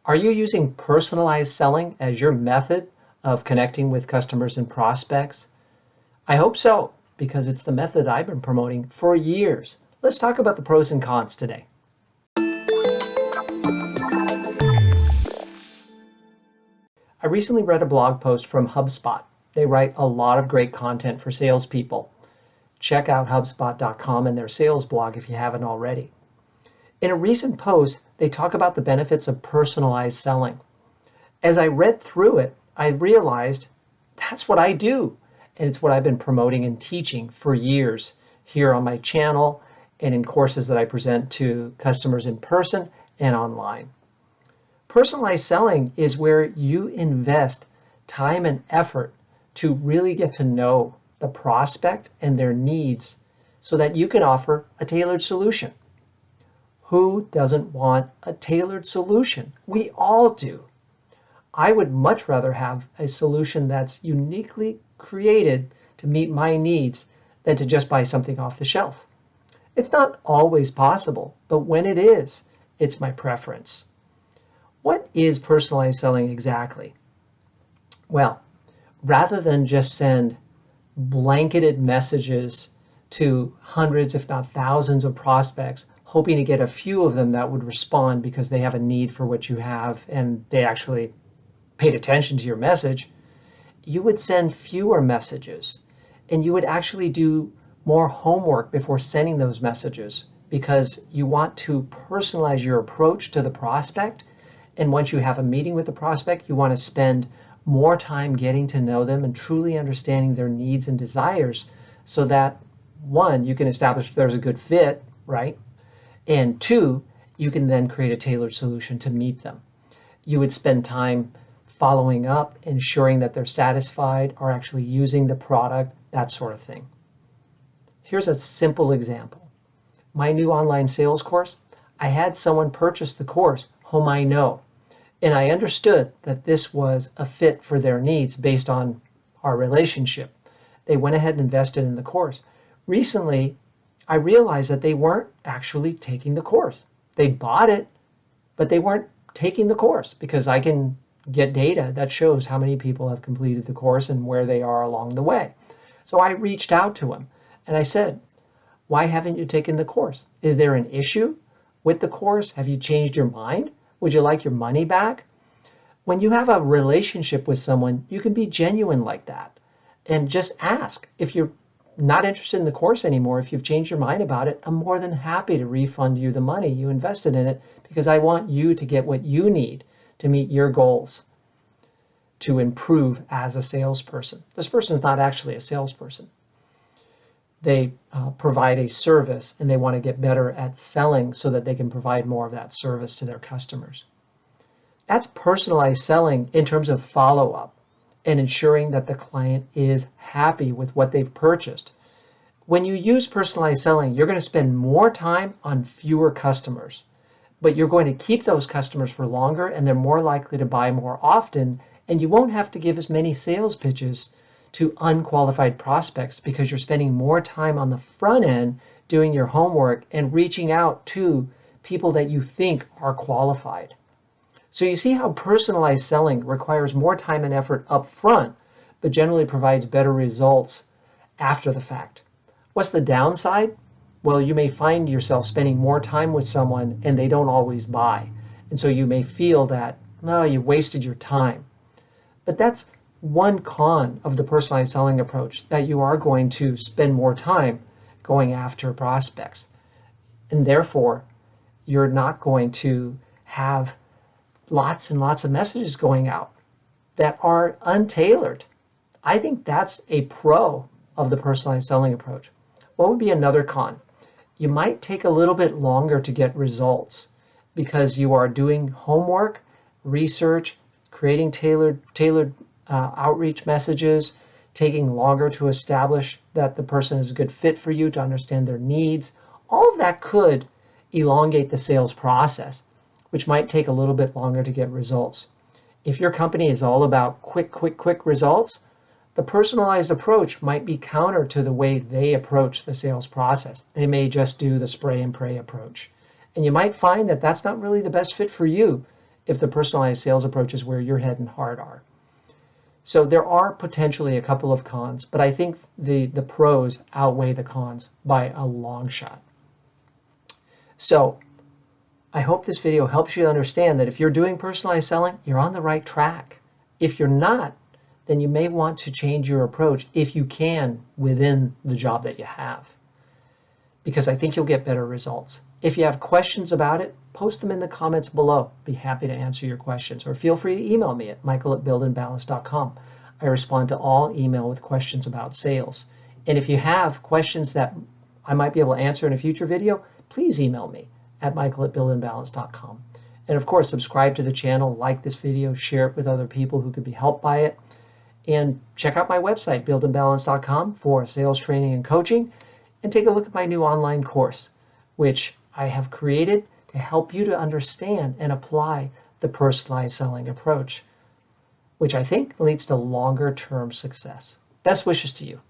Are you using personalized selling as your method of connecting with customers and prospects? I hope so, because it's the method I've been promoting for years. Let's talk about the pros and cons today. I recently read a blog post from HubSpot. They write a lot of great content for salespeople. Check out HubSpot.com and their sales blog if you haven't already. In a recent post, they talk about the benefits of personalized selling. As I read through it, I realized that's what I do. And it's what I've been promoting and teaching for years here on my channel and in courses that I present to customers in person and online. Personalized selling is where you invest time and effort to really get to know the prospect and their needs so that you can offer a tailored solution. Who doesn't want a tailored solution? We all do. I would much rather have a solution that's uniquely created to meet my needs than to just buy something off the shelf. It's not always possible, but when it is, it's my preference. What is personalized selling exactly? Well, rather than just send blanketed messages to hundreds, if not thousands of prospects, hoping to get a few of them that would respond because they have a need for what you have and they actually paid attention to your message, you would send fewer messages and you would actually do more homework before sending those messages because you want to personalize your approach to the prospect. And once you have a meeting with the prospect, you want to spend more time getting to know them and truly understanding their needs and desires so that, one, you can establish if there's a good fit, right? And two, you can then create a tailored solution to meet them. You would spend time following up, ensuring that they're satisfied, are actually using the product, that sort of thing. Here's a simple example. My new online sales course, I had someone purchase the course whom I know. And I understood that this was a fit for their needs based on our relationship. They went ahead and invested in the course. Recently, I realized that they weren't actually taking the course. They bought it, but they weren't taking the course because I can get data that shows how many people have completed the course and where they are along the way. So I reached out to him and I said, why haven't you taken the course? Is there an issue with the course? Have you changed your mind? Would you like your money back? When you have a relationship with someone, you can be genuine like that and just ask. If you're not interested in the course anymore, if you've changed your mind about it, I'm more than happy to refund you the money you invested in it because I want you to get what you need to meet your goals to improve as a salesperson. This person is not actually a salesperson. They provide a service and they want to get better at selling so that they can provide more of that service to their customers. That's personalized selling in terms of follow-up and ensuring that the client is happy with what they've purchased. When you use personalized selling, you're going to spend more time on fewer customers, but you're going to keep those customers for longer and they're more likely to buy more often, and you won't have to give as many sales pitches to unqualified prospects because you're spending more time on the front end doing your homework and reaching out to people that you think are qualified. So you see how personalized selling requires more time and effort up front, but generally provides better results after the fact. What's the downside? Well, you may find yourself spending more time with someone and they don't always buy. And so you may feel that, no, you wasted your time. But that's one con of the personalized selling approach, that you are going to spend more time going after prospects. And therefore, you're not going to have lots and lots of messages going out that are untailored. I think that's a pro of the personalized selling approach. What would be another con? You might take a little bit longer to get results because you are doing homework, research, creating tailored outreach messages, taking longer to establish that the person is a good fit for you, to understand their needs. All of that could elongate the sales process, which might take a little bit longer to get results. If your company is all about quick results, the personalized approach might be counter to the way they approach the sales process. They may just do the spray and pray approach. And you might find that that's not really the best fit for you if the personalized sales approach is where your head and heart are. So there are potentially a couple of cons, but I think the pros outweigh the cons by a long shot. So I hope this video helps you understand that if you're doing personalized selling, you're on the right track. If you're not, then you may want to change your approach if you can within the job that you have, because I think you'll get better results. If you have questions about it, post them in the comments below. Be happy to answer your questions, or feel free to email me at michael@buildandbalance.com. I respond to all email with questions about sales. And if you have questions that I might be able to answer in a future video, please email me at michael@buildandbalance.com. And of course, subscribe to the channel, like this video, share it with other people who could be helped by it. And check out my website, buildandbalance.com, for sales training and coaching. And take a look at my new online course, which I have created to help you to understand and apply the personalized selling approach, which I think leads to longer-term success. Best wishes to you.